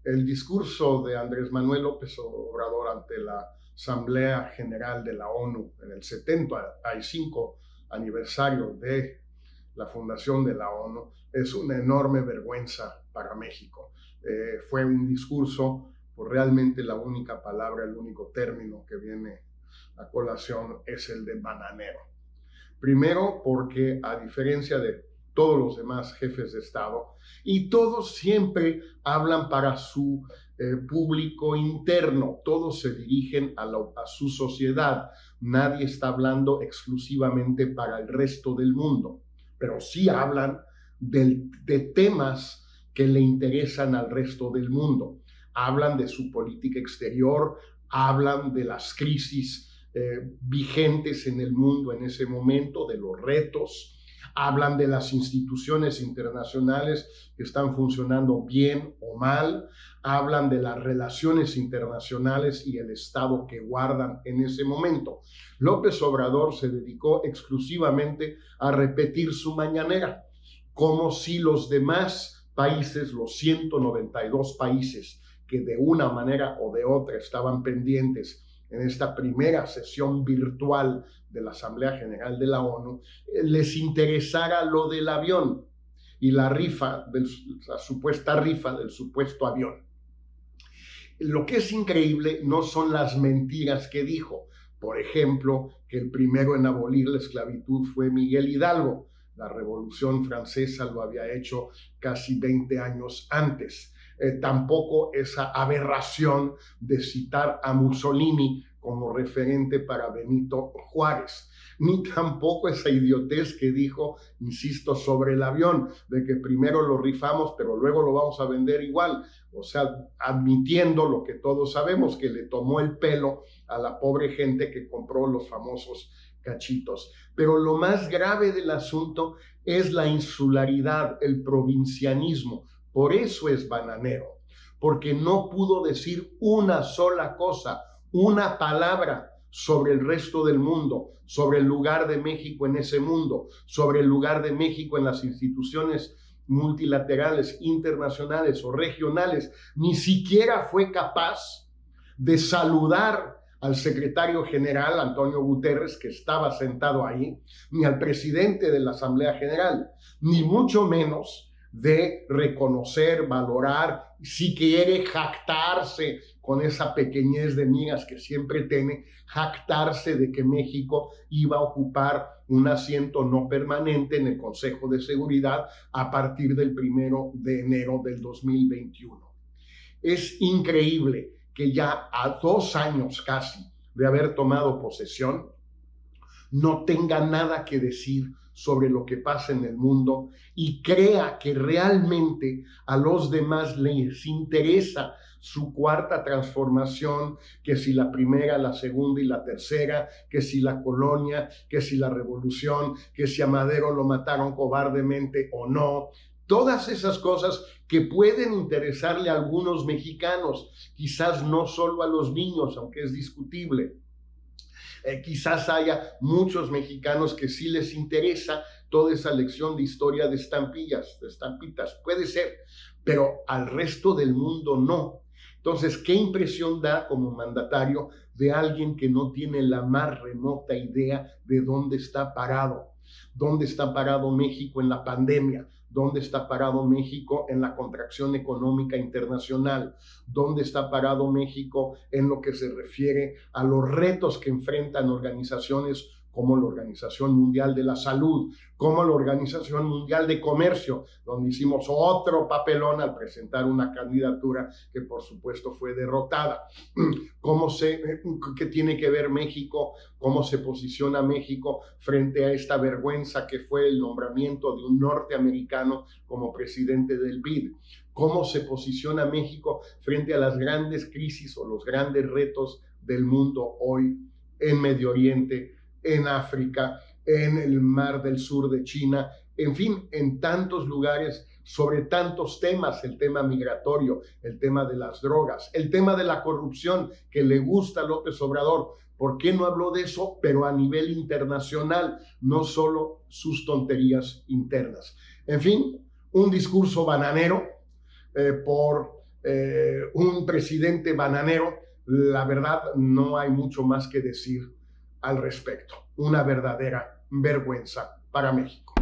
el discurso de Andrés Manuel López Obrador ante la Asamblea General de la ONU en el 75 aniversario de la fundación de la ONU es una enorme vergüenza para México. Fue un discurso, pues realmente la única palabra, el único término que viene a colación es el de bananero. Primero porque, a diferencia de todos los demás jefes de Estado, y todos siempre hablan para su público interno, todos se dirigen a su sociedad, nadie está hablando exclusivamente para el resto del mundo, pero sí hablan de temas que le interesan al resto del mundo, hablan de su política exterior, hablan de las crisis vigentes en el mundo en ese momento, de los retos, hablan de las instituciones internacionales que están funcionando bien o mal, hablan de las relaciones internacionales y el estado que guardan en ese momento. López Obrador se dedicó exclusivamente a repetir su mañanera, como si los demás países, los 192 países que de una manera o de otra estaban pendientes en esta primera sesión virtual de la Asamblea General de la ONU, les interesara lo del avión y la supuesta rifa del supuesto avión. Lo que es increíble no son las mentiras que dijo. Por ejemplo, que el primero en abolir la esclavitud fue Miguel Hidalgo. La Revolución Francesa lo había hecho casi 20 años antes. Tampoco esa aberración de citar a Mussolini como referente para Benito Juárez, ni tampoco esa idiotez que dijo, insisto, sobre el avión, de que primero lo rifamos, pero luego lo vamos a vender igual, o sea, admitiendo lo que todos sabemos, que le tomó el pelo a la pobre gente que compró los famosos cachitos. Pero lo más grave del asunto es la insularidad, el provincianismo. Por eso es bananero, porque no pudo decir una sola cosa, una palabra sobre el resto del mundo, sobre el lugar de México en ese mundo, sobre el lugar de México en las instituciones multilaterales, internacionales o regionales. Ni siquiera fue capaz de saludar al secretario general, Antonio Guterres, que estaba sentado ahí, ni al presidente de la Asamblea General, ni mucho menos de reconocer, valorar, si quiere jactarse con esa pequeñez de migas que siempre tiene, jactarse de que México iba a ocupar un asiento no permanente en el Consejo de Seguridad a partir del 1 de enero del 2021. Es increíble que ya a 2 años casi de haber tomado posesión, no tenga nada que decir sobre lo que pasa en el mundo y crea que realmente a los demás les interesa su cuarta transformación, que si la primera, la segunda y la tercera, que si la colonia, que si la revolución, que si a Madero lo mataron cobardemente o no. Todas esas cosas que pueden interesarle a algunos mexicanos, quizás no solo a los niños, aunque es discutible. Quizás haya muchos mexicanos que sí les interesa toda esa lección de historia de estampillas, de estampitas, puede ser, pero al resto del mundo no. Entonces, ¿qué impresión da como mandatario de alguien que no tiene la más remota idea de dónde está parado? ¿Dónde está parado México en la pandemia? ¿Dónde está parado México en la contracción económica internacional? ¿Dónde está parado México en lo que se refiere a los retos que enfrentan organizaciones como la Organización Mundial de la Salud, como la Organización Mundial de Comercio, donde hicimos otro papelón al presentar una candidatura que por supuesto fue derrotada? ¿Qué tiene que ver México? ¿Cómo se posiciona México frente a esta vergüenza que fue el nombramiento de un norteamericano como presidente del BID? ¿Cómo se posiciona México frente a las grandes crisis o los grandes retos del mundo hoy en Medio Oriente, en África, en el Mar del Sur de China, en fin, en tantos lugares, sobre tantos temas, el tema migratorio, el tema de las drogas, el tema de la corrupción que le gusta a López Obrador? ¿Por qué no habló de eso, pero a nivel internacional, no solo sus tonterías internas? En fin, un discurso bananero por un presidente bananero, la verdad no hay mucho más que decir al respecto. Una verdadera vergüenza para México.